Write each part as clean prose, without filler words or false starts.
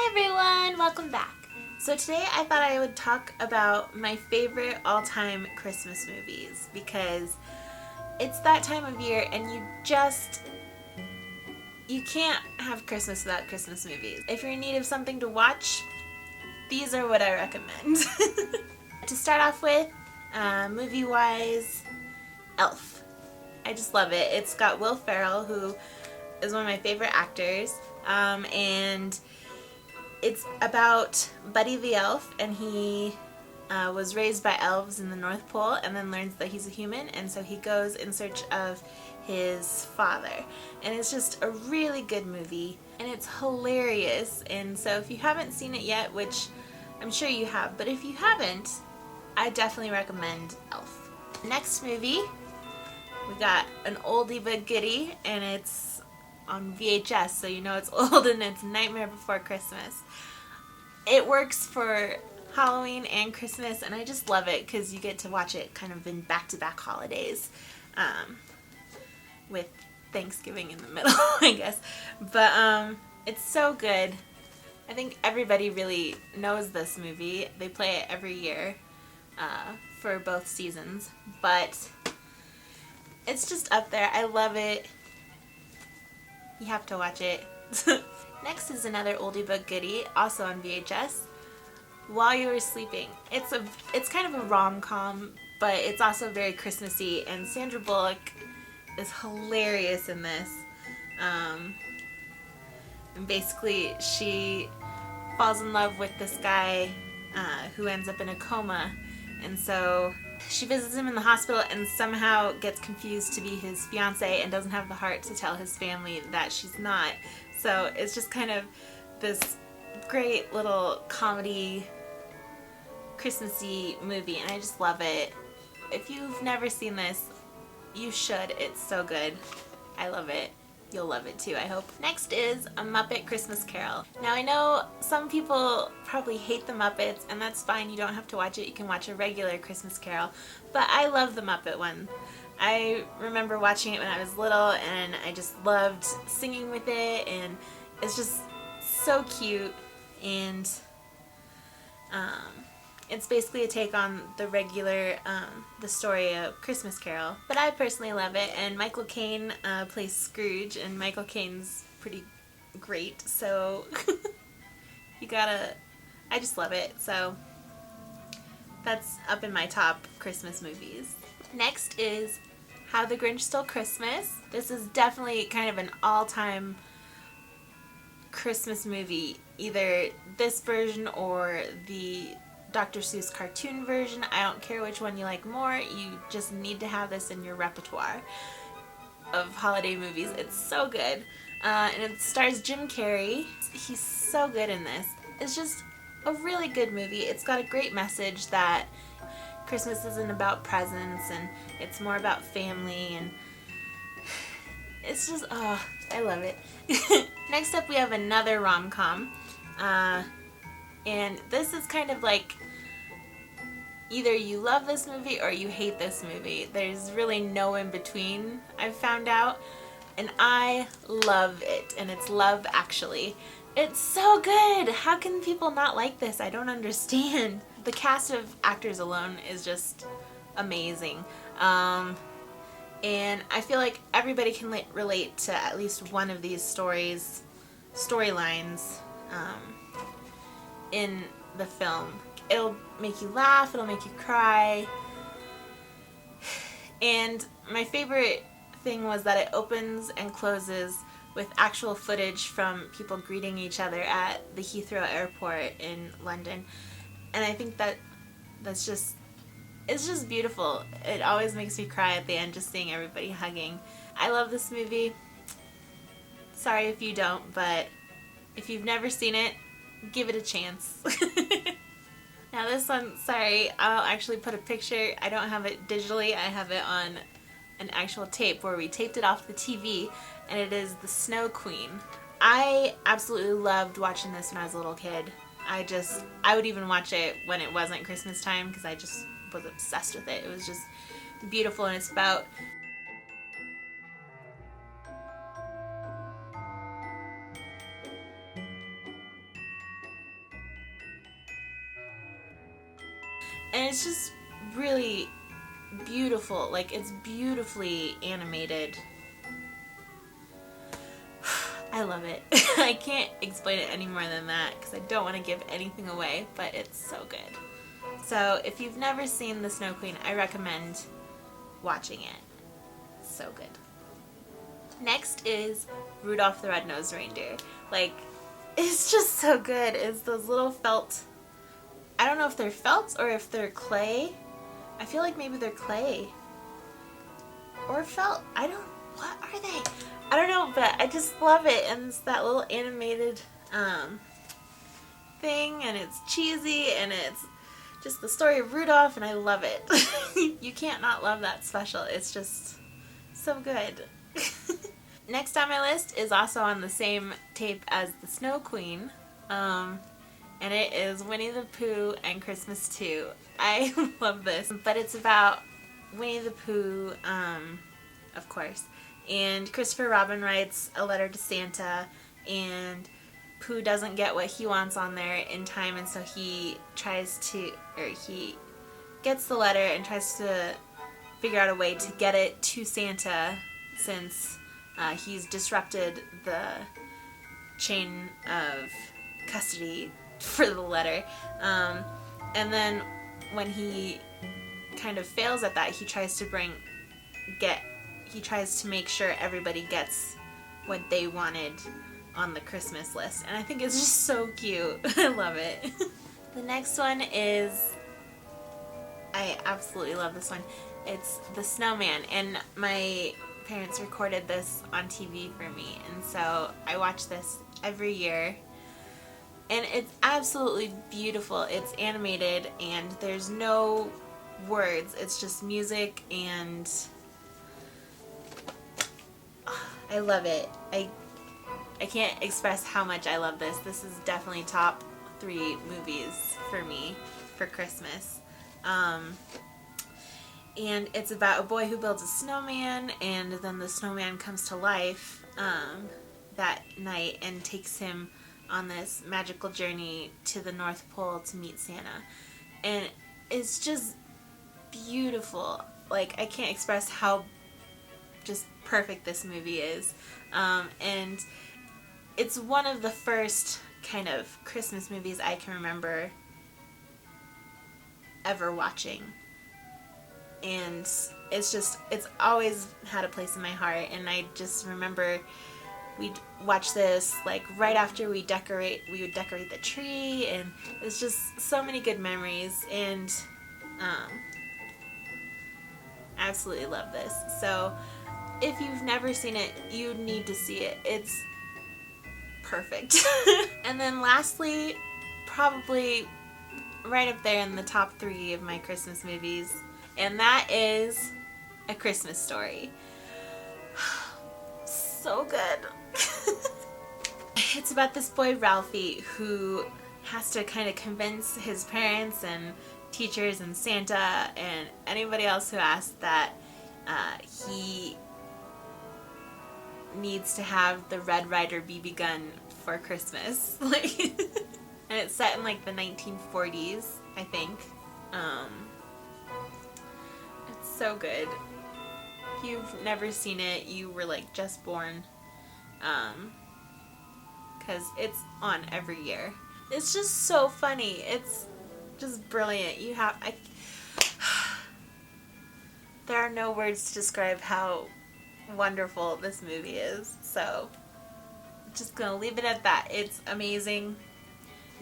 Hi everyone, welcome back. So today I thought I would talk about my favorite all-time Christmas movies because it's that time of year and you can't have Christmas without Christmas movies. If you're in need of something to watch, these are what I recommend. To start off with, movie-wise, Elf. I just love it. It's got Will Ferrell, who is one of my favorite actors, and it's about Buddy the Elf, and he was raised by elves in the North Pole and then learns that he's a human, and so he goes in search of his father. And it's just a really good movie, and it's hilarious. And so if you haven't seen it yet, which I'm sure you have, but if you haven't, I definitely recommend Elf. Next movie, we got an oldie but goodie, and it's on VHS, so you know it's old, and it's Nightmare Before Christmas. It works for Halloween and Christmas, and I just love it because you get to watch it kind of in back-to-back holidays, with Thanksgiving in the middle, I guess. But it's so good. I think everybody really knows this movie. They play it every year for both seasons, but it's just up there. I love it. You have to watch it. Next is another oldie but goodie, also on VHS, While You Were Sleeping. It's kind of a rom-com, but it's also very Christmassy, and Sandra Bullock is hilarious in this. And basically she falls in love with this guy who ends up in a coma, and so she visits him in the hospital and somehow gets confused to be his fiance and doesn't have the heart to tell his family that she's not. So it's just kind of this great little comedy, Christmassy movie, and I just love it. If you've never seen this, you should. It's so good. I love it. You'll love it too, I hope. Next is A Muppet Christmas Carol. Now I know some people probably hate the Muppets, and that's fine. You don't have to watch it. You can watch a regular Christmas Carol. But I love the Muppet one. I remember watching it when I was little, and I just loved singing with it, and it's just so cute, and it's basically a take on the regular, the story of Christmas Carol. But I personally love it, and Michael Caine plays Scrooge, and Michael Caine's pretty great, so I just love it, so that's up in my top Christmas movies. Next is How the Grinch Stole Christmas. This is definitely kind of an all-time Christmas movie, either this version or the Dr. Seuss cartoon version. I don't care which one you like more, you just need to have this in your repertoire of holiday movies. It's so good. And it stars Jim Carrey. He's so good in this. It's just a really good movie. It's got a great message that Christmas isn't about presents, and it's more about family, and it's just, oh, I love it. Next up we have another rom-com, and this is kind of like either you love this movie or you hate this movie. There's really no in between, I've found out, and I love it, and it's Love Actually. It's so good! How can people not like this? I don't understand. The cast of actors alone is just amazing. And I feel like everybody can relate to at least one of these storylines in the film. It'll make you laugh, it'll make you cry. And my favorite thing was that it opens and closes with actual footage from people greeting each other at the Heathrow Airport in London. And I think it's just beautiful. It always makes me cry at the end just seeing everybody hugging. I love this movie. Sorry if you don't, but if you've never seen it, give it a chance. Now this one, sorry, I'll actually put a picture. I don't have it digitally, I have it on an actual tape where we taped it off the TV, and it is The Snow Queen. I absolutely loved watching this when I was a little kid. I would even watch it when it wasn't Christmas time because I just was obsessed with it. It was just beautiful, and it's about And it's just really beautiful. Like, it's beautifully animated. I love it. I can't explain it any more than that because I don't want to give anything away, but it's so good. So if you've never seen The Snow Queen, I recommend watching it. It's so good. Next is Rudolph the Red-Nosed Reindeer. Like, it's just so good. It's those little felt, I don't know if they're felt or if they're clay. I feel like maybe they're clay. Or felt. What are they? I don't know, but I just love it. And it's that little animated thing, and it's cheesy, and it's just the story of Rudolph, and I love it. You can't not love that special. It's just so good. Next on my list is also on the same tape as The Snow Queen, and it is Winnie the Pooh and Christmas 2. I love this, but it's about Winnie the Pooh, of course, and Christopher Robin writes a letter to Santa, and Pooh doesn't get what he wants on there in time, and so he gets the letter and tries to figure out a way to get it to Santa, since he's disrupted the chain of custody for the letter. And then when he kind of fails at that, he tries to make sure everybody gets what they wanted on the Christmas list. And I think it's just so cute. I love it. The next one is, I absolutely love this one. It's The Snowman, and my parents recorded this on TV for me, and so I watch this every year, and it's absolutely beautiful. It's animated and there's no words, it's just music, and I love it. I can't express how much I love this. This is definitely top 3 movies for me for Christmas. And it's about a boy who builds a snowman, and then the snowman comes to life that night and takes him on this magical journey to the North Pole to meet Santa. And it's just beautiful. Like, I can't express how just perfect this movie is. And it's one of the first kind of Christmas movies I can remember ever watching. And it's always had a place in my heart, and I just remember we'd watch this like right after we would decorate the tree, and it's just so many good memories, and absolutely love this. So if you've never seen it, you need to see it. It's perfect. And then lastly, probably right up there in the top 3 of my Christmas movies, and that is A Christmas Story. So good. It's about this boy Ralphie who has to kind of convince his parents and teachers and Santa and anybody else who asks that he needs to have the Red Ryder BB gun for Christmas. And it's set in like the 1940s, I think. It's so good. If you've never seen it, you were like just born, because it's on every year. It's just so funny. It's just brilliant. There are no words to describe how wonderful this movie is, so I'm just gonna leave it at that. It's amazing.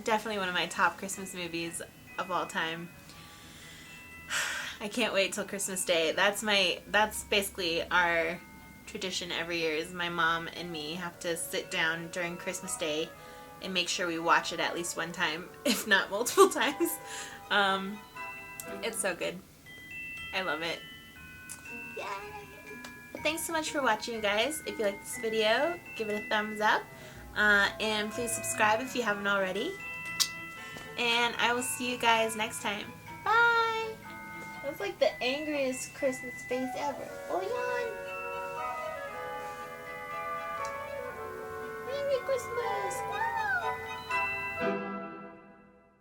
Definitely one of my top Christmas movies of all time. I can't wait till Christmas Day. That's basically our tradition every year, is my mom and me have to sit down during Christmas Day and make sure we watch it at least one time, if not multiple times. It's so good. I love it. Yay! Thanks so much for watching, you guys. If you like this video, give it a thumbs up. And please subscribe if you haven't already. And I will see you guys next time. Bye! That's like the angriest Christmas face ever. Oh, yawn! Merry Christmas!